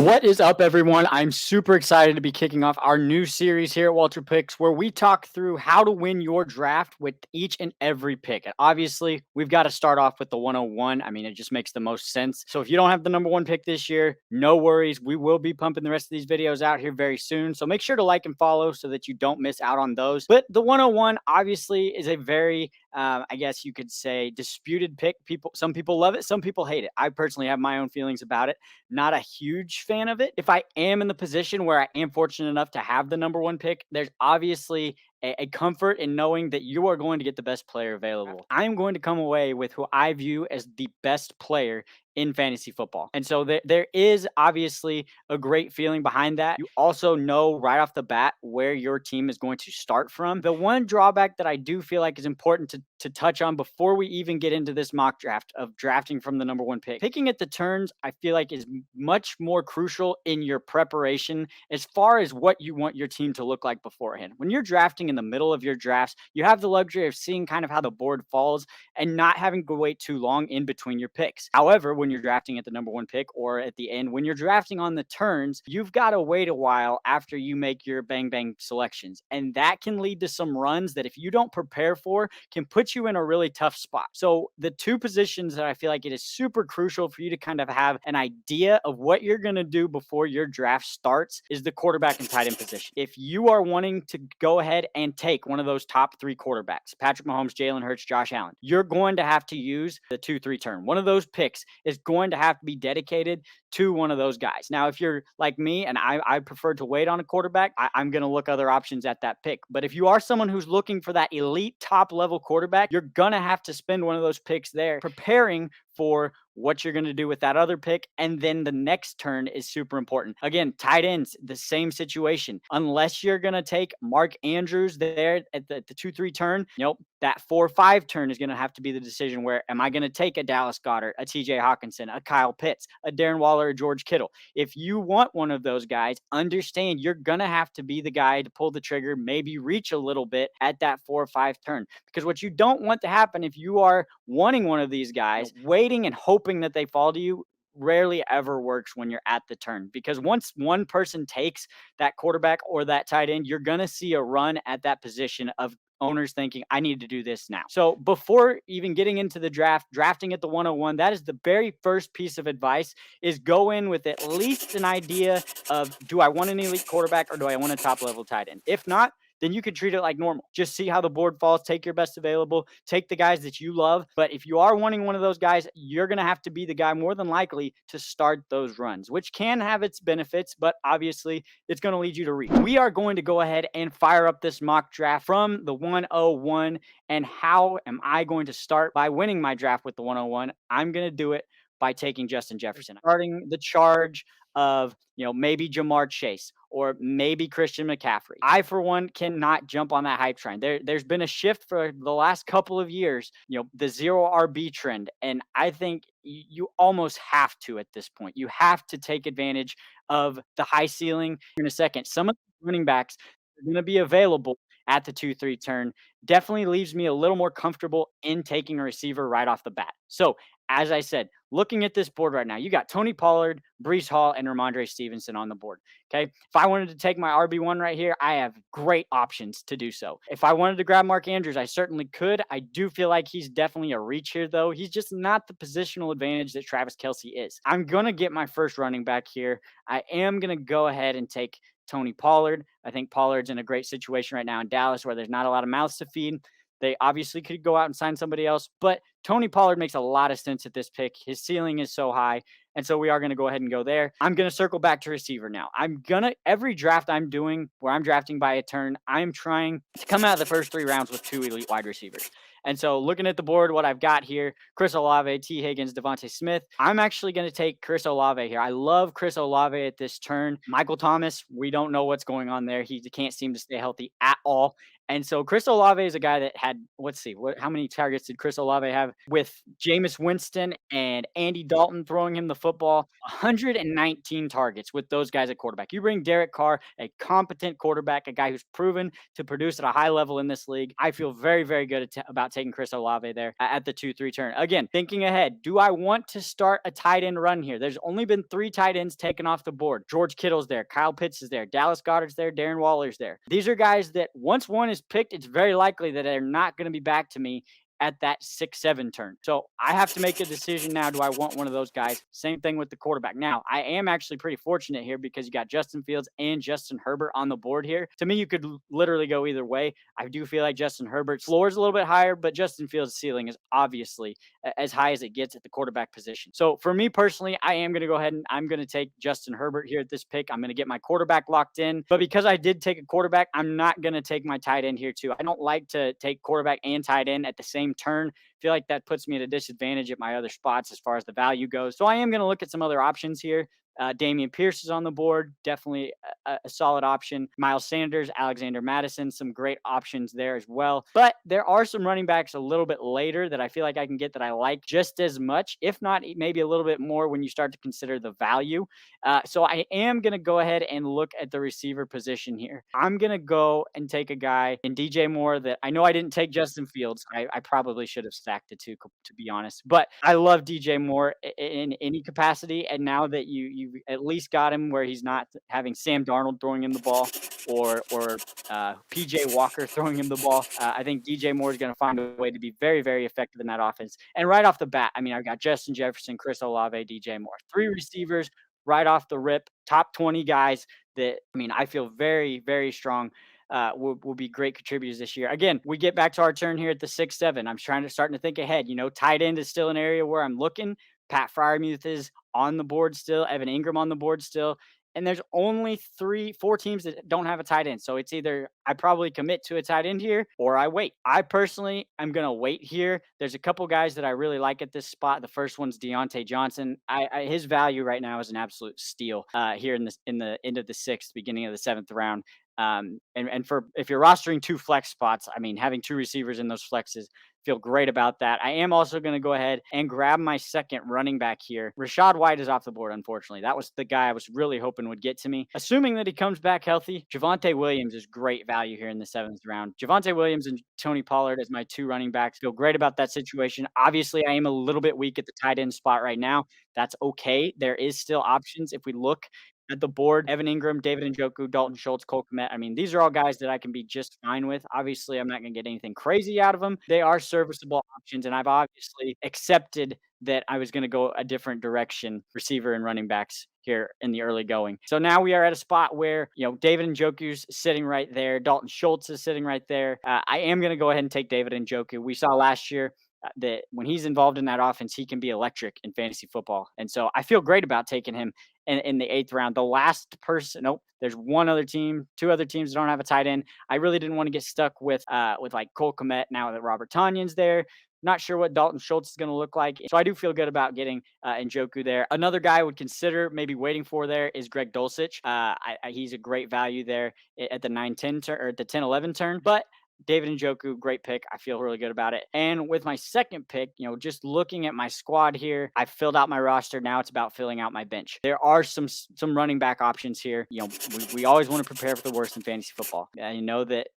What is up, everyone? I'm super excited to be kicking off our new series here at WalterPicks, where we talk through how to win your draft with each and every pick. And obviously, we've got to start off with the 101. I mean, it just makes the most sense. So if you don't have the number one pick this year, no worries. We will be pumping the rest of these videos out here very soon. So make sure to like and follow so that you don't miss out on those. But the 101 obviously is a very I guess you could say disputed pick. Some people love it, some people hate it. I personally have my own feelings about it. Not a huge fan of it. If I am in the position where I am fortunate enough to have the number one pick, there's obviously a comfort in knowing that you are going to get the best player available. I'm going to come away with who I view as the best player in fantasy football. And so there is obviously a great feeling behind that. You also know right off the bat where your team is going to start from. The one drawback that I do feel like is important to touch on before we even get into this mock draft of drafting from the number one pick, picking at the turns, I feel like is much more crucial in your preparation as far as what you want your team to look like beforehand. When you're drafting in the middle of your drafts, you have the luxury of seeing kind of how the board falls and not having to wait too long in between your picks. However, when you're drafting at the number one pick or at the end, when you're drafting on the turns, you've got to wait a while after you make your bang bang selections. And that can lead to some runs that if you don't prepare for, can put you in a really tough spot. So the two positions that I feel like it is super crucial for you to kind of have an idea of what you're going to do before your draft starts is the quarterback and tight end position. If you are wanting to go ahead and take one of those top three quarterbacks, Patrick Mahomes, Jalen Hurts, Josh Allen, you're going to have to use the 2-3 turn. One of those picks is going to have to be dedicated to one of those guys. Now, if you're like me and I prefer to wait on a quarterback, I'm going to look other options at that pick. But if you are someone who's looking for that elite top level quarterback, you're going to have to spend one of those picks there preparing for what you're going to do with that other pick. And then the next turn is super important. Again, tight ends, the same situation. Unless you're going to take Mark Andrews there at the 2-3 turn, that 4-5 turn is going to have to be the decision where am I going to take a Dallas Goedert, a TJ Hawkinson, a Kyle Pitts, a Darren Waller, or George Kittle. If you want one of those guys, understand you're going to have to be the guy to pull the trigger, maybe reach a little bit at that 4-5 turn. Because what you don't want to happen if you are wanting one of these guys, waiting and hoping that they fall to you, rarely ever works when you're at the turn. Because once one person takes that quarterback or that tight end, you're going to see a run at that position of owners thinking, I need to do this now. So before even getting into the draft, drafting at the 101, that is the very first piece of advice is go in with at least an idea of, do I want an elite quarterback or do I want a top level tight end? If not, then you could treat it like normal. Just see how the board falls, take your best available, take the guys that you love. But if you are wanting one of those guys, you're going to have to be the guy more than likely to start those runs, which can have its benefits, but obviously it's going to lead you to reach. We are going to go ahead and fire up this mock draft from the 101. And how am I going to start by winning my draft with the 101? I'm going to do it by taking Justin Jefferson, starting the charge of, maybe Jamar Chase or maybe Christian McCaffrey. I, for one, cannot jump on that hype train. There's been a shift for the last couple of years, the zero RB trend. And I think you almost have to at this point. You have to take advantage of the high ceiling. In a second, some of the running backs are going to be available at the 2-3 turn definitely leaves me a little more comfortable in taking a receiver right off the bat. So as I said, looking at this board right now, you got Tony Pollard, Breece Hall, and Ramondre Stevenson on the board. Okay. If I wanted to take my RB1 right here, I have great options to do so. If I wanted to grab Mark Andrews, I certainly could. I do feel like he's definitely a reach here, though. He's just not the positional advantage that Travis Kelce is. I'm going to get my first running back here. I am going to go ahead and take Tony Pollard. I think Pollard's in a great situation right now in Dallas where there's not a lot of mouths to feed. They obviously could go out and sign somebody else, but Tony Pollard makes a lot of sense at this pick. His ceiling is so high. And so we are going to go ahead and go there. I'm going to circle back to receiver now. Every draft I'm doing where I'm drafting by a turn, I'm trying to come out of the first 3 rounds with 2 elite wide receivers. And so looking at the board, what I've got here, Chris Olave, T. Higgins, Devontae Smith. I'm actually going to take Chris Olave here. I love Chris Olave at this turn. Michael Thomas, we don't know what's going on there. He can't seem to stay healthy at all. And so Chris Olave is a guy that had, let's see, how many targets did Chris Olave have with Jameis Winston and Andy Dalton throwing him the football? 119 targets with those guys at quarterback. You bring Derek Carr, a competent quarterback, a guy who's proven to produce at a high level in this league. I feel very, very good about taking Chris Olave there at the 2-3 turn. Again, thinking ahead, do I want to start a tight end run here? There's only been 3 tight ends taken off the board. George Kittle's there, Kyle Pitts is there, Dallas Goddard's there, Darren Waller's there. These are guys that once one is picked, it's very likely that they're not going to be back to me at that 6-7 turn. So I have to make a decision now. Do I want one of those guys? Same thing with the quarterback. Now, I am actually pretty fortunate here because you got Justin Fields and Justin Herbert on the board here. To me, you could literally go either way. I do feel like Justin Herbert's floor is a little bit higher, but Justin Fields' ceiling is obviously as high as it gets at the quarterback position. So for me personally, I am going to go ahead and I'm going to take Justin Herbert here at this pick. I'm going to get my quarterback locked in. But because I did take a quarterback, I'm not going to take my tight end here too. I don't like to take quarterback and tight end at the same turn. I feel like that puts me at a disadvantage at my other spots as far as the value goes. So I am going to look at some other options here. Damian Pierce is on the board, definitely a solid option. Miles Sanders, Alexander Madison, some great options there as well. But there are some running backs a little bit later that I feel like I can get that I like just as much, if not maybe a little bit more when you start to consider the value. So I am going to go ahead and look at the receiver position here. I'm going to go and take a guy in DJ Moore that I know I didn't take Justin Fields. I probably should have stacked the two, to be honest. But I love DJ Moore in any capacity. And now that you at least got him where he's not having Sam Darnold throwing him the ball or PJ Walker throwing him the ball, I think DJ Moore is going to find a way to be very, very effective in that offense. And right off the bat, I mean, I've got Justin Jefferson, Chris Olave, DJ Moore, 3 receivers right off the rip, top 20 guys that, I mean, I feel very, very strong will be great contributors this year. Again, we get back to our turn here at the 6-7. I'm starting to think ahead. You know, tight end is still an area where I'm looking. Pat Fryermuth is on the board still. Evan Ingram on the board still. And there's only 4 teams that don't have a tight end. So it's either I probably commit to a tight end here or I wait. I personally am going to wait here. There's a couple guys that I really like at this spot. The first one's Deontay Johnson. His value right now is an absolute steal here in the end of the 6th, beginning of the 7th round. And for if you're rostering 2 flex spots, I mean, having 2 receivers in those flexes, feel great about that. I am also going to go ahead and grab my second running back here. Rashad White is off the board, unfortunately. That was the guy I was really hoping would get to me. Assuming that he comes back healthy, Javonte Williams is great value here in the 7th round. Javonte Williams and Tony Pollard as my 2 running backs. Feel great about that situation. Obviously, I am a little bit weak at the tight end spot right now. That's okay. There is still options if we look at the board. Evan Ingram, David Njoku, Dalton Schultz, Cole Kmet. I mean, these are all guys that I can be just fine with. Obviously, I'm not going to get anything crazy out of them. They are serviceable options, and I've obviously accepted that I was going to go a different direction, receiver and running backs here in the early going. So now we are at a spot where, you know, David Njoku's sitting right there. Dalton Schultz is sitting right there. I am going to go ahead and take David Njoku. We saw last year that when he's involved in that offense, he can be electric in fantasy football. And so I feel great about taking him in the 8th round. The last person, nope, there's 2 other teams that don't have a tight end. I really didn't want to get stuck with like Cole Kmet now that Robert Tanyan's there. Not sure what Dalton Schultz is going to look like. So I do feel good about getting Njoku there. Another guy I would consider maybe waiting for there is Greg Dulcich. He's a great value there at the 9-10 turn or at the 10-11 turn. But David Njoku, great pick. I feel really good about it. And with my second pick, you know, just looking at my squad here, I've filled out my roster. Now it's about filling out my bench. There are some running back options here. You know, we always want to prepare for the worst in fantasy football. You know that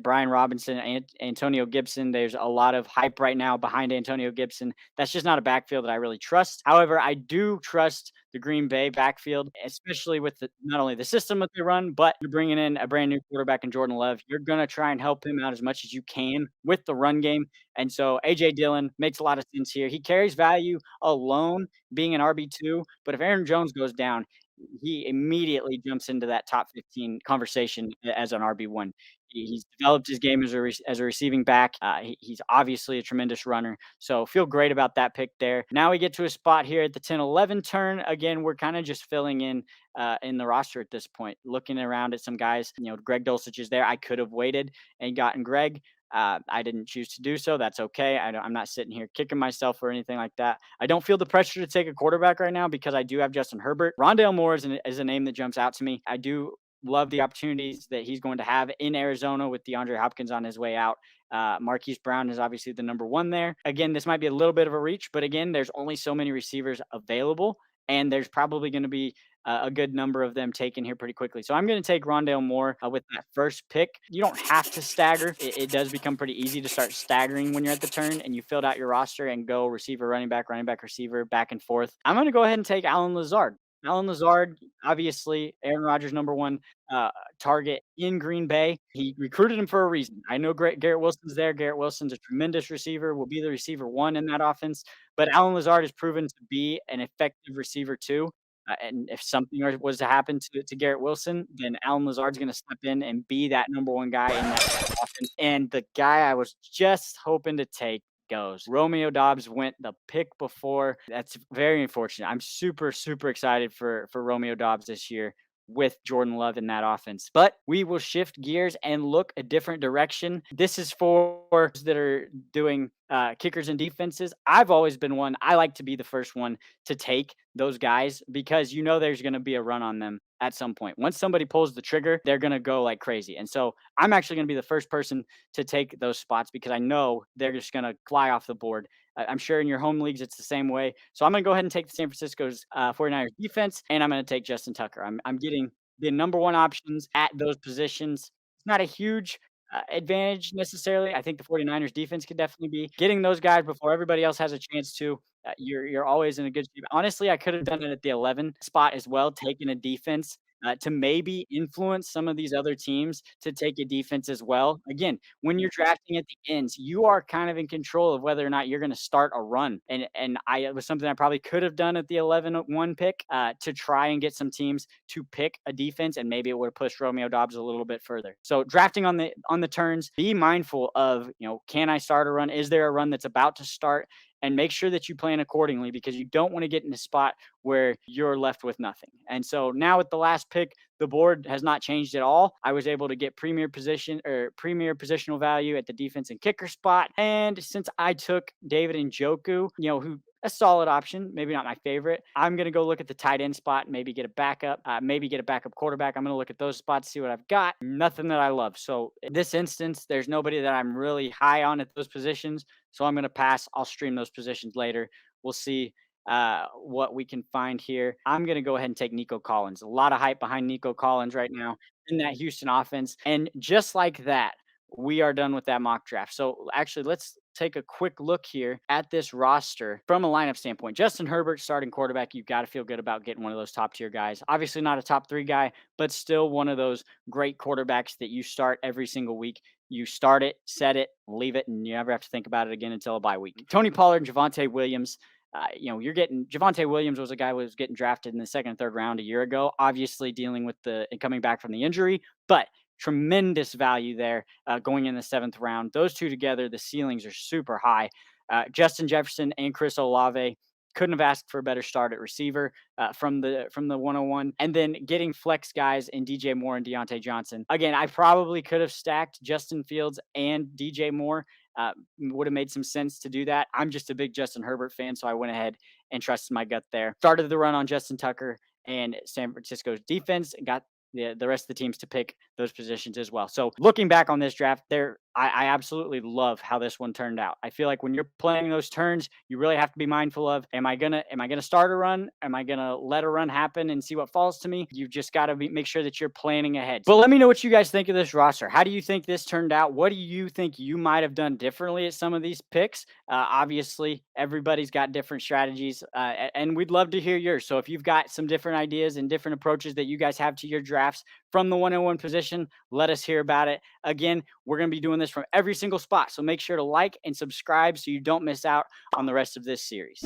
Brian Robinson and Antonio Gibson, there's a lot of hype right now behind Antonio Gibson. That's just not a backfield that I really trust. However, I do trust the Green Bay backfield, especially with not only the system that they run, but you're bringing in a brand new quarterback in Jordan Love. You're going to try and help him out as much as you can with the run game. And so A.J. Dillon makes a lot of sense here. He carries value alone being an RB2, but if Aaron Jones goes down, he immediately jumps into that top 15 conversation as an RB1. He's developed his game as a receiving back. He's obviously a tremendous runner. So feel great about that pick there. Now we get to a spot here at the 10-11 turn. Again, we're kind of just filling in the roster at this point. Looking around at some guys, you know, Greg Dulcich is there. I could have waited and gotten Greg. I didn't choose to do so. That's okay. I'm not sitting here kicking myself or anything like that. I don't feel the pressure to take a quarterback right now because I do have Justin Herbert. Rondale Moore is a name that jumps out to me. I do love the opportunities that he's going to have in Arizona with DeAndre Hopkins on his way out. Marquise Brown is obviously the number one there. Again, this might be a little bit of a reach, but again, there's only so many receivers available, and there's probably going to be a good number of them taken here pretty quickly. So I'm going to take Rondale Moore with that first pick. You don't have to stagger. It does become pretty easy to start staggering when you're at the turn and you filled out your roster and go receiver, running back, receiver, back and forth. I'm going to go ahead and take Alan Lazard. Alan Lazard, obviously, Aaron Rodgers' number one uh, target in Green Bay. He recruited him for a reason. I know Garrett Wilson's there. Garrett Wilson's a tremendous receiver, will be the receiver one in that offense. But Alan Lazard has proven to be an effective receiver too. And if something was to happen to Garrett Wilson, then Alan Lazard's going to step in and be that number one guy in that offense. And the guy I was just hoping to take goes. Romeo Dobbs went the pick before. That's very unfortunate. I'm super, super excited for Romeo Dobbs this year with Jordan Love in that offense. But we will shift gears and look a different direction. This is for those that are doing kickers and defenses. I've always been one. I like to be the first one to take those guys because you know there's going to be a run on them at some point. Once somebody pulls the trigger, they're going to go like crazy. And so I'm actually going to be the first person to take those spots because I know they're just going to fly off the board. I'm sure in your home leagues it's the same way. So I'm going to go ahead and take the San Francisco's 49ers defense, and I'm going to take Justin Tucker. I'm getting the number one options at those positions. It's not a huge advantage necessarily. I think the 49ers defense could definitely be getting those guys before everybody else has a chance to. You're always in a good shape. Honestly, I could have done it at the 11 spot as well, taking a defense to maybe influence some of these other teams to take a defense as well. Again, when you're drafting at the ends, you are kind of in control of whether or not you're going to start a run. And it was something I probably could have done at the 11-1 pick to try and get some teams to pick a defense, and maybe it would have pushed Romeo Dobbs a little bit further. So drafting on the turns, be mindful of, can I start a run? Is there a run that's about to start? And make sure that you plan accordingly because you don't want to get in a spot where you're left with nothing. And so now with the last pick, the board has not changed at all. I was able to get premier positional value at the defense and kicker spot. And since I took David Njoku, who a solid option, maybe not my favorite. I'm going to go look at the tight end spot, maybe get a backup, maybe get a backup quarterback. I'm going to look at those spots, see what I've got. Nothing that I love. So in this instance, there's nobody that I'm really high on at those positions. So I'm going to pass. I'll stream those positions later. We'll see what we can find here. I'm going to go ahead and take Nico Collins. A lot of hype behind Nico Collins right now in that Houston offense. And just like that, we are done with that mock draft. So actually, let's take a quick look here at this roster from a lineup standpoint. Justin Herbert, starting quarterback, you've got to feel good about getting one of those top tier guys. Obviously not a top 3 guy, but still one of those great quarterbacks that you start every single week. You start it, set it, leave it, and you never have to think about it again until a bye week. Tony Pollard and Javonte Williams. You're getting Javonte Williams was a guy who was getting drafted in the second and third round a year ago, obviously dealing with coming back from the injury, but tremendous value there going in the 7th round. Those two together, the ceilings are super high. Justin Jefferson and Chris Olave couldn't have asked for a better start at receiver from the 101. And then getting flex guys in DJ Moore and Deontay Johnson. Again, I probably could have stacked Justin Fields and DJ Moore. Would have made some sense to do that. I'm just a big Justin Herbert fan, so I went ahead and trusted my gut there. Started the run on Justin Tucker and San Francisco's defense, got the rest of the teams to pick those positions as well. So looking back on this draft, I absolutely love how this one turned out. I feel like when you're playing those turns, you really have to be mindful of, am I gonna start a run? Am I gonna let a run happen and see what falls to me? You've just got to make sure that you're planning ahead. But let me know what you guys think of this roster. How do you think this turned out? What do you think you might have done differently at some of these picks? Obviously, everybody's got different strategies, and we'd love to hear yours. So if you've got some different ideas and different approaches that you guys have to your drafts from the 101 position, let us hear about it. Again, we're going to be doing this from every single spot. So make sure to like and subscribe so you don't miss out on the rest of this series.